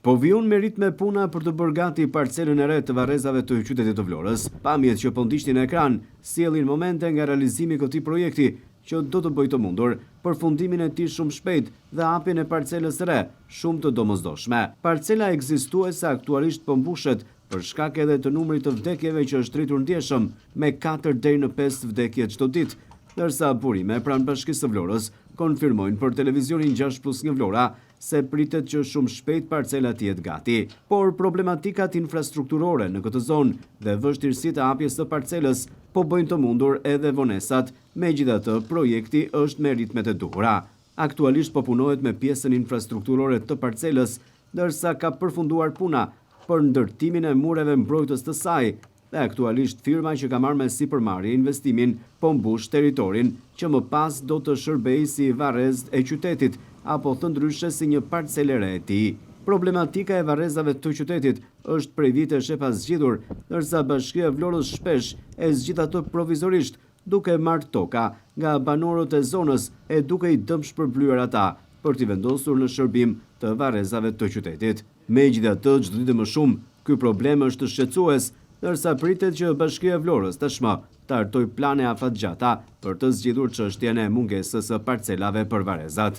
Po vijon me ritme puna për të bërë gati parcelën e re të varrezave të qytetit të Vlorës. Pamjet që po ndiqnin në ekran sjellin momente nga realizimi i këtij projekti që do të bëjë të mundur përfundimin e tij shumë shpejt dhe hapjen e parcelës së re, shumë të domosdoshme. Parcela ekzistuese aktualisht po mbushet për shkak edhe të numrit të vdekjeve që është rritur ndjeshëm me 4 deri në 5 vdekje çdo ditë, ndërsa burime pranë Bashkisë së Vlorës konfirmojnë për televizionin 6+ Vlora se pritet që shumë shpejt parcela të jetë gati. Por problematikat infrastrukturore në këtë zonë dhe vështirësitë e hapjes së parcelës po bëjnë të mundur edhe vonesat, megjithatë projekti është me ritmet e duhura. Aktualisht po punohet me pjesën infrastrukturore të parcelës, ndërsa ka përfunduar puna për ndërtimin e mureve mbrojtës të saj, dhe aktualisht firma që ka marrë me sipërmarrje investimin po mbush territorin që më pas do të shërbejë si varrezë e qytetit apo thëndryshe si një parcelë e re e tij. Problematika e varrezave të qytetit është prej vitesh e pazgjitur, ndërsa Bashkia e Vlorës shpesh e zgjidh ato provizorisht, duke marrë toka nga banorët e zonës e duke i dëmshpërblyer ata për t'i vendosur në shërbim të varrezave të qytetit. Megjithatë, çdo ditë më shumë, ky problem është shqetësues, ndërsa pritet që Bashkia e Vlorës tashmë të hartojë plane afatgjata për të zgjidhur çështjen e mungesës së parcelave për varrezat.